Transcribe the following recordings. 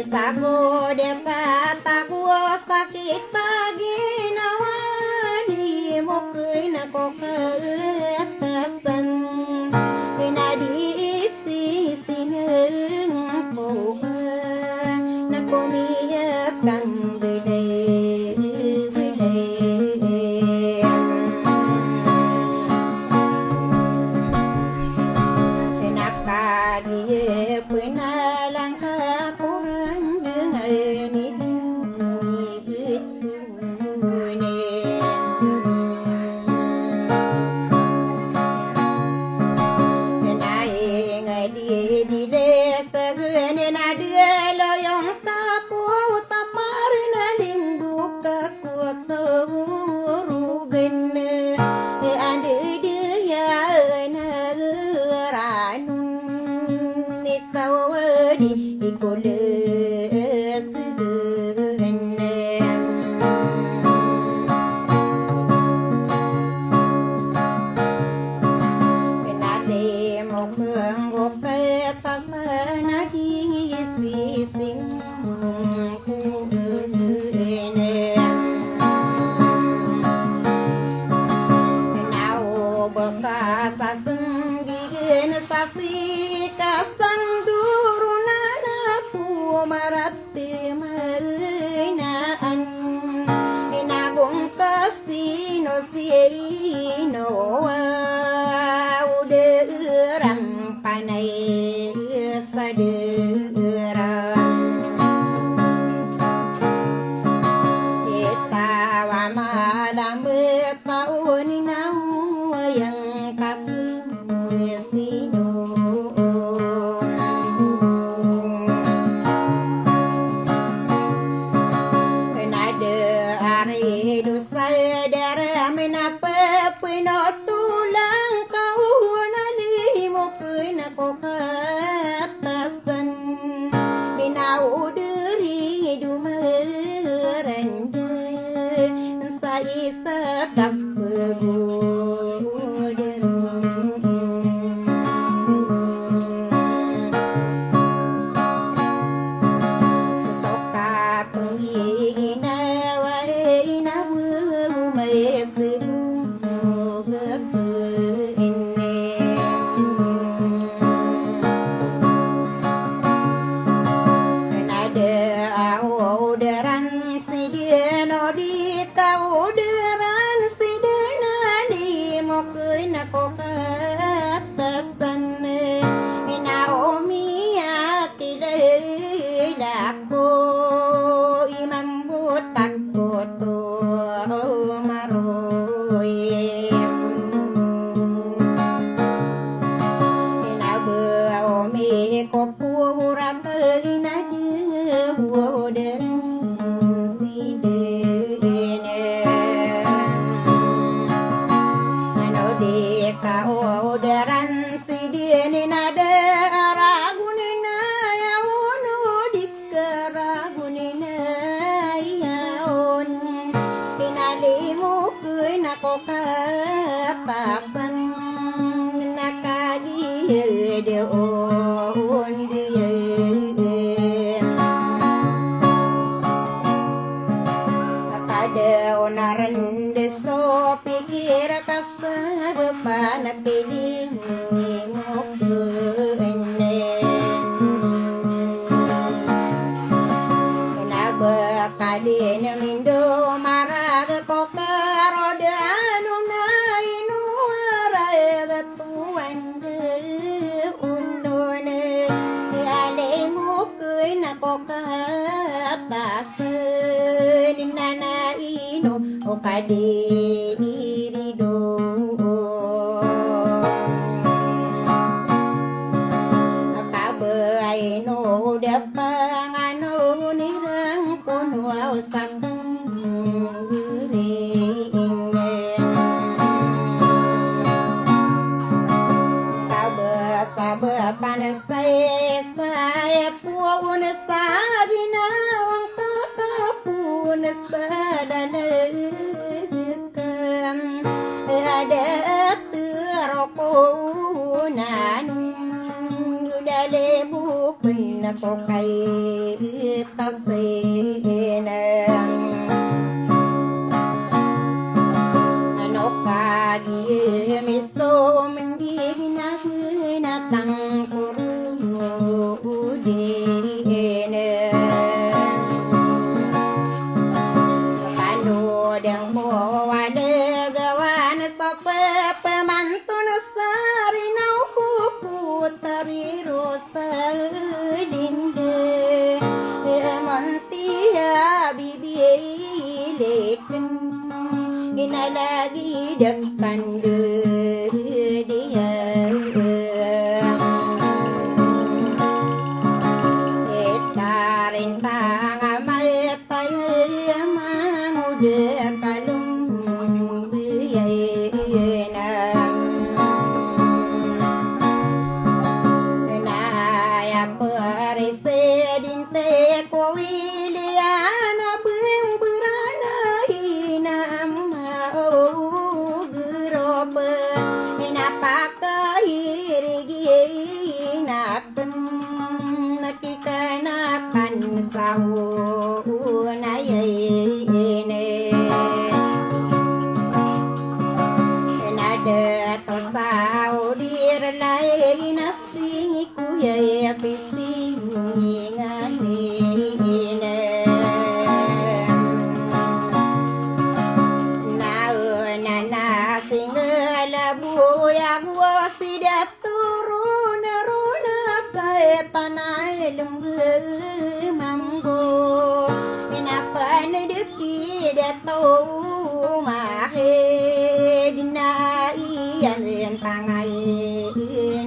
sago dekat aku sakit lagi nawani mokuin aku ketesan kena di isi neng poba nakoni kang gede di desa gene na dia loyong kaku tamar na limbu kaku turu gene ande dia na ranun ni tawadi ikole segene kenale mo sana di sising kuene nau bekas senggigen sasi kasang durunana ku marati mainaan nagong kasino sino uderang panai saderan kita wamalang bertahun nau yang kaku sino kenada hari dosa darah menapa pino tulang kau nali mokuin aku uderi dumerende sai sekap beguder soka pengina waina mesu katasan nakagi de on de kada onaran de so pikir kasar panak di mokene kenapa kadene mindo marag kokaro katasan nana ino okadiri do kabai no dapang ano nirang kono sakang sabar panas saya pun sabina wang kakak pun sadana có cây ta xì nè nó cả gì mi số mình đi na tăng cô đi nè panu đằng bộ wa đê gawan sope pemantu sari nau ku tari rosa dinde mantia bibi leken ina lagi depan dia rintang amai tay mangude kalung biena na ya perise dinte ko wiliana bung burana hinam au gurope ina pakahirigi naken nakikanakan sau na yene nade to sau dir lai nasing ku ye pising ngani ne na sing la bu ya go sidat turun runa kai tanai lunggu mambo inapan deki dato mahe dinai yan tangai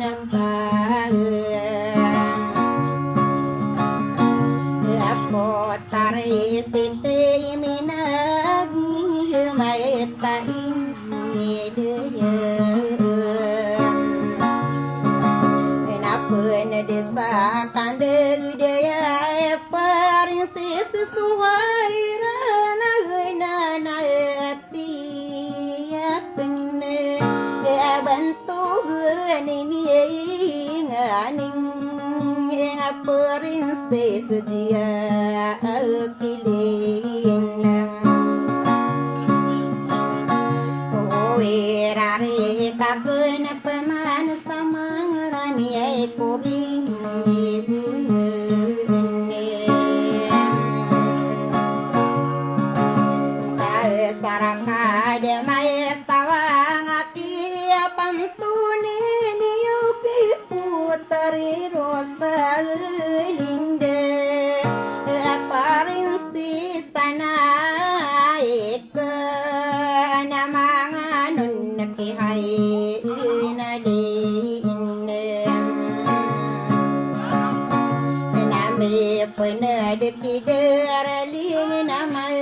napa apo tari sinte minagi mai tai de desa kande daya parinsis sesuai rana na ati ya penne ya bantu ni nganing ya parinsis dia kilin rare kakun peman samangrani kuring ibune kae saraka de maestawang aki pantuni niuki putri rosa linde aparin si sana ek namanganun kihai na dinne name pene de kidera ling namai